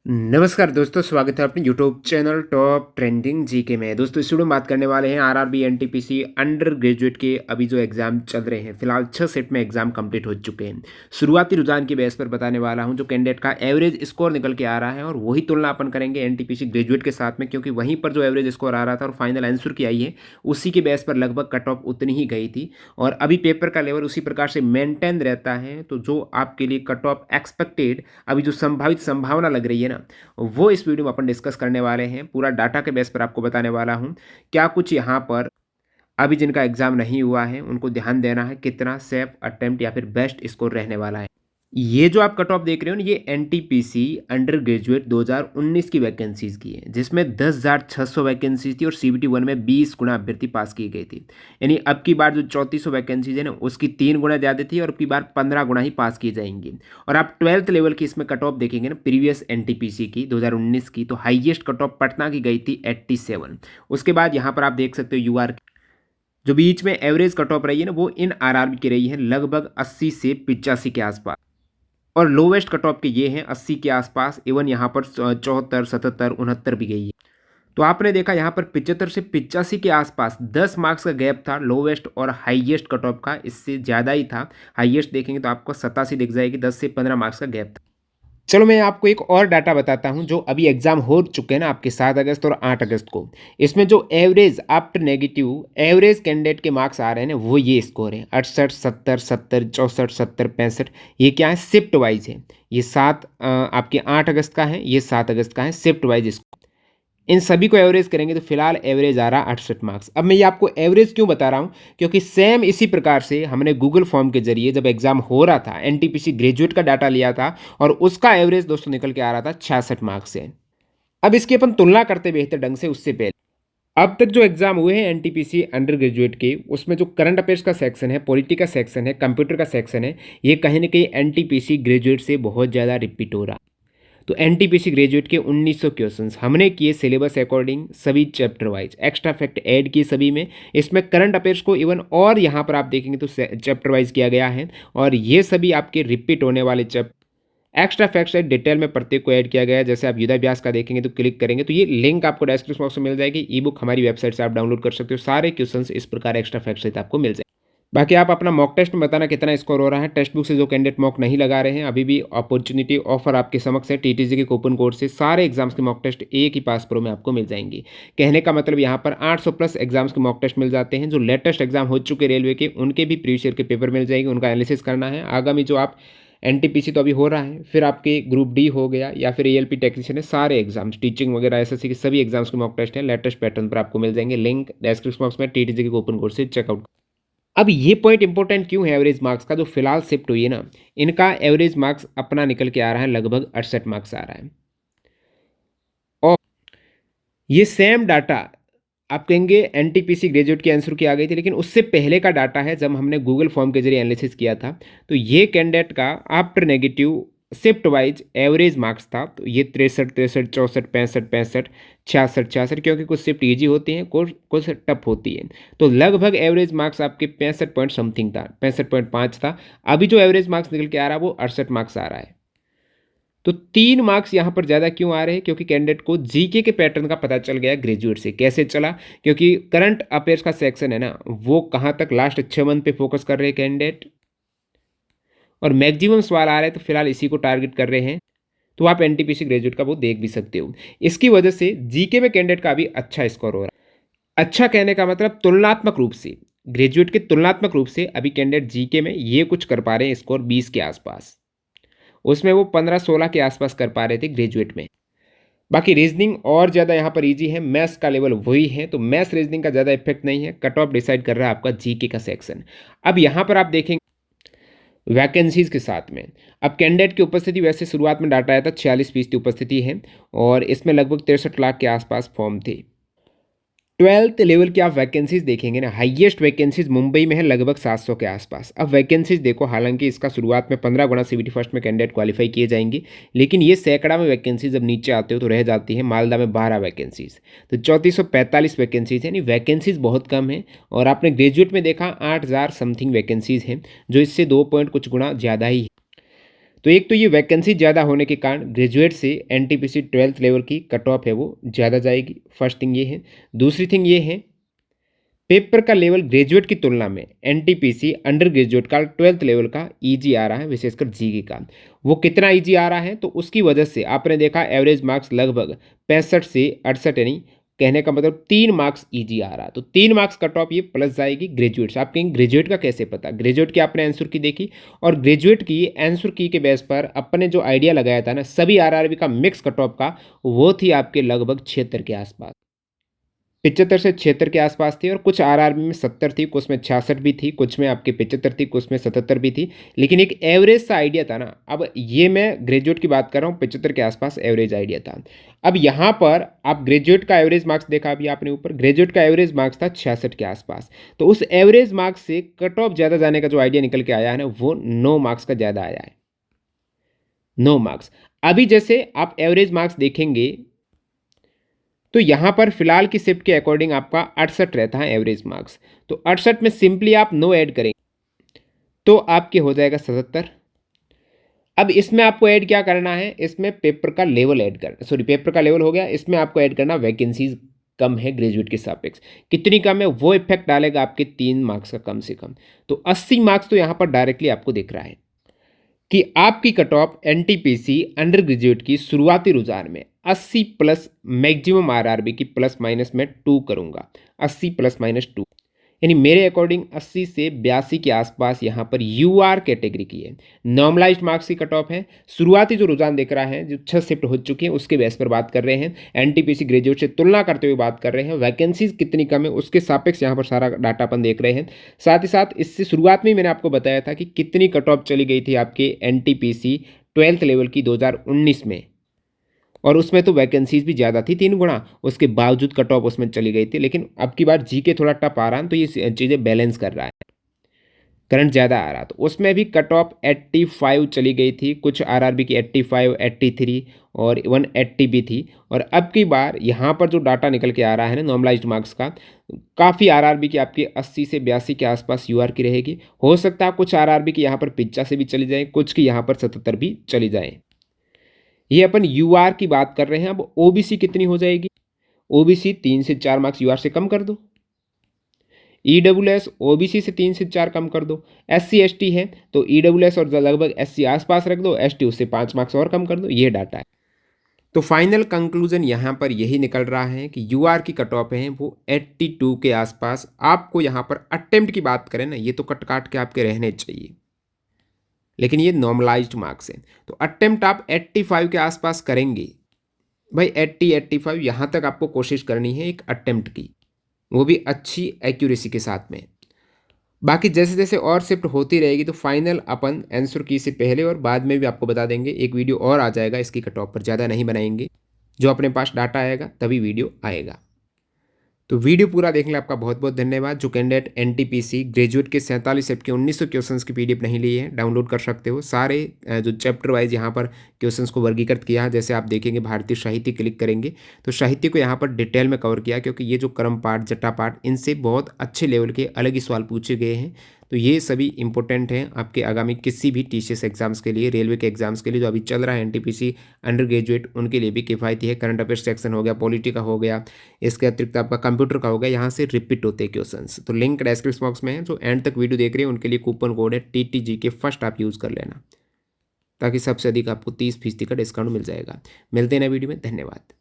नमस्कार दोस्तों, स्वागत है अपने YouTube channel top trending GK में। दोस्तों इस वीडियो में बात करने वाले हैं आरआरबी एनटीपीसी अंडर ग्रेजुएट के अभी जो एग्जाम चल रहे हैं। फिलहाल 6 सेट में एग्जाम कंप्लीट हो चुके हैं। शुरुआती रुझान की बेस पर बताने वाला हूं जो कैंडिडेट का एवरेज स्कोर निकल के आ रहा है, और वही तुलना अपन करेंगे एनटीपीसी ग्रेजुएट के साथ में, क्योंकि वहीं पर जो एवरेज स्कोर आ रहा था और फाइनल आंसर की आई है उसी के बेस पर लगभग कट ऑफ उतनी ही गई थी, और अभी पेपर का लेवल उसी प्रकार से मेंटेन रहता है। तो जो आपके लिए कट ऑफ एक्सपेक्टेड अभी जो संभावित संभावना लग रही है ना, वो इस वीडियो में अपन डिस्कस करने वाले हैं। पूरा डाटा के बेस पर आपको बताने वाला हूँ क्या कुछ यहाँ पर अभी जिनका एग्जाम नहीं हुआ है उनको ध्यान देना है, कितना सेफ अटेम्प्ट या फिर बेस्ट स्कोर रहने वाला है। ये जो आप कट ऑफ देख रहे हो ना, ये एनटीपीसी अंडर ग्रेजुएट 2019 की वैकेंसीज की है, जिसमें 10,600 वैकेंसीज थी और सीबीटी 1 में 20 गुना अभ्यर्थी पास की गई थी। यानी अब की बार जो 3400 वैकेंसीज है ना, उसकी 3 गुना ज़्यादा थी और अब की बार 15 गुना ही पास की जाएंगी। और आप 12th लेवल की इसमें कट ऑफ देखेंगे ना, प्रीवियस एनटीपीसी की 2019 की, तो हाइएस्ट कट ऑफ पटना की गई थी 87। उसके बाद यहाँ पर आप देख सकते हो यूआर जो बीच में एवरेज कट ऑफ रही है ना, वो इन आरआरबी की रही है लगभग 80 से 85 के आसपास, और लोवेस्ट कट ऑफ के ये हैं 80 के आसपास। इवन यहाँ पर 74, 77, 69 भी गई है। तो आपने देखा यहाँ पर 75 से 85 के आसपास 10 मार्क्स का गैप था लोवेस्ट और हाईएस्ट कट ऑफ का, इससे ज़्यादा ही था। हाईएस्ट देखेंगे तो आपको 87 दिख जाएगी, 10 से 15 मार्क्स का गैप था। चलो मैं आपको एक और डाटा बताता हूं जो अभी एग्जाम हो चुके हैं ना आपके 7 अगस्त और 8 अगस्त को। इसमें जो average after negative average candidate के मार्क्स आ रहे हैं ना, वो ये स्कोर है 68, 70, 70, 64, 70, 65। ये क्या है, शिफ्ट वाइज है। ये 7 आपके 8 अगस्त का है, ये 7 अगस्त का है, शिफ्ट वाइज। इन सभी को एवरेज करेंगे तो फिलहाल एवरेज आ रहा 68 मार्क्स। अब मैं ये आपको एवरेज क्यों बता रहा हूँ, क्योंकि सेम इसी प्रकार से हमने गूगल फॉर्म के जरिए जब एग्जाम हो रहा था एनटीपीसी ग्रेजुएट का डाटा लिया था, और उसका एवरेज दोस्तों निकल के आ रहा था 66 मार्क्स से। अब इसकी अपन तुलना करते बेहतर ढंग से उससे पहले, अब तक जो एग्जाम हुए हैं एनटीपीसी अंडर ग्रेजुएट के, उसमें जो करंट अफेयर्स का सेक्शन है, पॉलिटी का सेक्शन है, कंप्यूटर का सेक्शन है, ये कहीं ना कहीं एनटीपीसी ग्रेजुएट से बहुत ज़्यादा रिपीट हो रहा। तो एनटीपीसी ग्रेजुएट के 1900 क्वेश्चंस हमने किए सिलेबस अकॉर्डिंग, सभी chapter wise, extra fact add किए सभी में। इसमें करंट अफेयर्स को इवन और यहाँ पर आप देखेंगे तो चैप्टर वाइज किया गया है, और ये सभी आपके रिपीट होने वाले चैप्टर एक्स्ट्रा फैक्ट्स है डिटेल में प्रत्येक को ऐड किया गया है। जैसे आप युद्धाभ्यास का देखेंगे तो क्लिक करेंगे तो ये लिंक आपको डिस्क्रिप्शन बॉक्स में मिल जाएगी। ई बुक हमारी वेबसाइट से आप डाउनलोड कर सकते हो, सारे क्वेश्चंस इस प्रकार एक्स्ट्रा फैक्ट्स सहित आपको मिल जाए। बाकी आप अपना मॉक टेस्ट में बताना कितना स्कोर हो रहा है। टेक्स्ट बुक से जो कैंडिडेट मॉक नहीं लगा रहे हैं, अभी भी अपॉर्चुनिटी ऑफर आपके समक्ष है। टीटीजी के कूपन कोड से सारे एग्जाम्स के मॉक टेस्ट एक ही पास प्रो में आपको मिल जाएंगे। कहने का मतलब यहाँ पर 800 प्लस एग्जाम्स के मॉक टेस्ट मिल जाते हैं। जो लेटेस्ट एग्जाम हो चुके रेलवे के, उनके भी प्रीवियस ईयर के पेपर मिल जाएंगे, उनका एनालिसिस करना है। आगामी जो आप एनटीपीसी तो अभी हो रहा है, फिर आपके ग्रुप डी हो गया या फिर एएलपी टेक्नीशियन है, सारे एग्जाम्स टीचिंग वगैरह एसएससी के सभी एग्जाम्स के मॉक टेस्ट हैं, लेटेस्ट पैटर्न पर आपको मिल जाएंगे। लिंक डिस्क्रिप्शन बॉक्स में टीटीजी के कूपन कोड से चेकआउट। अब ये पॉइंट इंपॉर्टेंट क्यों है एवरेज मार्क्स का, जो फिलहाल शिफ्ट हुई है ना, इनका एवरेज मार्क्स अपना निकल के आ रहा है लगभग 68 मार्क्स आ रहा है। और ये सेम डाटा आप कहेंगे एनटीपीसी ग्रेजुएट के आंसर की आ गई थी, लेकिन उससे पहले का डाटा है जब हमने गूगल फॉर्म के जरिए एनालिसिस किया था। तो ये कैंडिडेट का after negative shift wise average marks था, तो ये 63, 63, 64, 65, 65, 66, 66, क्योंकि कुछ शिफ्ट ईजी होती हैं, कुछ टफ होती है। तो लगभग एवरेज मार्क्स आपके 65 पॉइंट समथिंग था, 65.5 था। अभी जो एवरेज मार्क्स निकल के आ रहा है वो 68 मार्क्स आ रहा है। तो 3 मार्क्स यहाँ पर ज़्यादा क्यों आ रहे हैं, क्योंकि कैंडिडेट को जीके के पैटर्न का पता चल गया ग्रेजुएट से। कैसे चला, क्योंकि करंट अफेयर्स का सेक्शन है ना, वो कहाँ तक लास्ट 6 मंथ पे फोकस कर रहे हैं कैंडिडेट, और मैक्सिमम सवाल आ रहे हैं, तो फिलहाल इसी को टारगेट कर रहे हैं। तो आप एनटीपीसी ग्रेजुएट का वो देख भी सकते हो। इसकी वजह से जीके में कैंडिडेट का भी अच्छा स्कोर हो रहा है। अच्छा कहने का मतलब तुलनात्मक रूप से, ग्रेजुएट के तुलनात्मक रूप से अभी कैंडिडेट जीके में ये कुछ कर पा रहे हैं स्कोर 20 के आसपास, उसमें वो 15-16 के आसपास कर पा रहे थे ग्रेजुएट में। बाकी रीजनिंग और ज़्यादा यहाँ पर इजी है, मैथ्स का लेवल वही है, तो मैथ्स रीजनिंग का ज़्यादा इफेक्ट नहीं है। कट ऑफ डिसाइड कर रहा है आपका जीके का सेक्शन। अब यहाँ पर आप देखेंगे वैकेंसीज के साथ में, अब कैंडिडेट की उपस्थिति, वैसे शुरुआत में डाटा आया था 46% उपस्थिति है, और इसमें लगभग 63 लाख के आसपास फॉर्म थे। 12th लेवल की आप वैकेंसीज देखेंगे ना, हाईएस्ट वैकेंसीज मुंबई में है लगभग 700 के आसपास। अब वैकेंसीज देखो, हालांकि इसका शुरुआत में 15 गुना सीबीटी फर्स्ट में कैंडिडेट क्वालिफाई किए जाएंगे, लेकिन ये सैकड़ा में वैकेंसीज जब नीचे आते हो तो रह जाती है। मालदा में 12 वैकेंसीज, तो 3445 वैकेंसीज है, यानी वैकेंसीज बहुत कम है। और आपने ग्रेजुएट में देखा 8000 समथिंग वैकेंसीज हैं, जो इससे 2 पॉइंट कुछ गुना ज़्यादा ही है। तो एक तो ये वैकेंसी ज़्यादा होने के कारण ग्रेजुएट से एनटीपीसी 12th लेवल की कट ऑफ है वो ज़्यादा जाएगी, फर्स्ट थिंग ये है। दूसरी थिंग ये है, पेपर का लेवल ग्रेजुएट की तुलना में एनटीपीसी अंडर ग्रेजुएट का 12th लेवल का ईजी आ रहा है, विशेषकर जीके का। वो कितना ईजी आ रहा है, तो उसकी वजह से आपने देखा एवरेज मार्क्स लगभग 65 से 68, यानी कहने का मतलब 3 मार्क्स ईजी आ रहा है। तो 3 मार्क्स कट ऑफ ये प्लस जाएगी ग्रेजुएट से। आप कहेंगे ग्रेजुएट का कैसे पता? ग्रेजुएट की आपने आंसर की देखी, और ग्रेजुएट की आंसर की के बेस पर अपने जो आइडिया लगाया था ना सभी आरआरबी का मिक्स कट ऑफ का, वो थी आपके लगभग 76 के आसपास। 75 से 76 के आसपास थी, और कुछ आरआरबी में 70 थी, कुछ में 66 भी थी, कुछ में आपके 75 थी, कुछ में 77 भी थी। लेकिन एक एवरेज सा आइडिया था ना। अब ये मैं ग्रेजुएट की बात कर रहा हूँ, 75 के आसपास एवरेज आइडिया था। अब यहाँ पर आप ग्रेजुएट का एवरेज मार्क्स देखा अभी आपने ऊपर, ग्रेजुएट का एवरेज मार्क्स था 66 के आसपास। तो उस एवरेज मार्क्स से कट ऑफ ज़्यादा जाने का जो आइडिया निकल के आया है ना, वो 9 मार्क्स का ज़्यादा आया है, 9 मार्क्स। अभी जैसे आप एवरेज मार्क्स देखेंगे तो यहाँ पर फिलहाल की शिफ्ट के अकॉर्डिंग आपका 68 रहता है एवरेज मार्क्स। तो 68 में सिंपली आप 9 ऐड करेंगे तो आपके हो जाएगा 77। अब इसमें आपको ऐड क्या करना है, इसमें पेपर का लेवल ऐड करना, सॉरी पेपर का लेवल हो गया, इसमें आपको ऐड करना वैकेंसीज कम है ग्रेजुएट के सापेक्ष। कितनी कम है, वो इफेक्ट डालेगा आपके 3 मार्क्स का कम से कम। तो 80 मार्क्स तो यहाँ पर डायरेक्टली आपको दिख रहा है कि आपकी cut off NTPC under graduate की शुरुआती रुझान में 80 प्लस मैक्सिमम आरआरबी की प्लस माइनस में 2 करूंगा, 80 प्लस माइनस 2, यानी मेरे अकॉर्डिंग 80 से 82 के आसपास यहाँ पर यूआर कैटेगरी की है। नॉर्मलाइज्ड मार्क्स की कट ऑफ है। शुरुआती जो रुझान दिख रहा है, जो 6 शिफ्ट हो चुकी हैं उसके बेस पर बात कर रहे हैं, एनटीपीसी ग्रेजुएट से तुलना करते हुए बात कर रहे हैं, वैकेंसीज कितनी कम है उसके सापेक्ष यहाँ पर सारा डाटा अपन देख रहे हैं। साथ ही साथ इससे शुरुआत में मैंने आपको बताया था कि कितनी कट ऑफ चली गई थी आपके एनटीपीसी 12th लेवल की 2019 में, और उसमें तो वैकेंसीज भी ज़्यादा थी 3 गुना, उसके बावजूद कट ऑफ उसमें चली गई थी। लेकिन अब की बार जीके थोड़ा टफ आ रहा है, तो ये चीज़ें बैलेंस कर रहा है, करंट ज़्यादा आ रहा, तो उसमें भी कट ऑफ 85 चली गई थी, कुछ आरआरबी की 85, 83 और 180 भी थी। और अब की बार यहाँ पर जो डाटा निकल के आ रहा है ना नॉर्मलाइज्ड मार्क्स का, काफ़ी आरआरबी की आपकी 80 से 82 के आसपास यूआर की रहेगी। हो सकता है कुछ आरआरबी की यहाँ पर 85 भी चली जाए, कुछ की यहाँ पर 77 भी चली जाए। ये अपन यूआर की बात कर रहे हैं। अब ओबीसी कितनी हो जाएगी, ओबीसी 3 से 4 मार्क्स यूआर से कम कर दो, ईडब्ल्यूएस ओबीसी से 3 से 4 कम कर दो, एससी एसटी है तो ईडब्ल्यूएस और लगभग एससी आसपास रख दो, एसटी उससे 5 मार्क्स और कम कर दो, ये डाटा है। तो फाइनल कंक्लूजन यहाँ पर यही निकल रहा है कि यूआर की कट ऑफ है वो 82 के आसपास। आपको यहाँ पर अटेम्प्ट की बात करें ना, ये तो कट काट के आपके रहने चाहिए, लेकिन ये नॉर्मलाइज्ड मार्क्स हैं। तो अटेम्प्ट आप 85 के आसपास करेंगे भाई, 80 85 यहाँ तक आपको कोशिश करनी है एक अटेम्प्ट की, वो भी अच्छी एक्यूरेसी के साथ में। बाकी जैसे जैसे और शिफ्ट होती रहेगी तो फाइनल अपन आंसर की से पहले और बाद में भी आपको बता देंगे। एक वीडियो और आ जाएगा इसकी कट ऑफ पर, ज़्यादा नहीं बनाएंगे, जो अपने पास डाटा आएगा तभी वीडियो आएगा। तो वीडियो पूरा देखने के लिए आपका बहुत बहुत धन्यवाद। जो कैंडिडेट एनटीपीसी ग्रेजुएट के 47 सेट के 1900 क्वेश्चंस की पीडीएफ नहीं ली है, डाउनलोड कर सकते हो। सारे जो चैप्टर वाइज यहाँ पर क्वेश्चंस को वर्गीकृत किया है, जैसे आप देखेंगे भारतीय साहित्य क्लिक करेंगे तो साहित्य को यहाँ पर डिटेल में कवर किया, क्योंकि ये जो क्रम पाठ जटा पाठ इनसे बहुत अच्छे लेवल के अलग ही सवाल पूछे गए हैं। तो ये सभी इंपॉर्टेंट हैं आपके आगामी किसी भी टीसीएस एग्जाम्स के लिए, रेलवे के एग्जाम्स के लिए जो अभी चल रहा है एनटीपीसी अंडर ग्रेजुएट, उनके लिए भी किफ़ायती है। करंट अफेयर सेक्शन हो गया, पॉलिटी का हो गया, इसके अतिरिक्त आपका कंप्यूटर का हो गया, यहाँ से रिपीट होते हैं क्वेश्चंस। तो लिंक डिस्क्रिप्शन बॉक्स में है, जो एंड तक वीडियो देख रहे हैं उनके लिए कूपन कोड है TTG के फर्स्ट आप यूज़ कर लेना, ताकि सबसे अधिक आपको 30% का डिस्काउंट मिल जाएगा। मिलते हैं नए वीडियो में, धन्यवाद।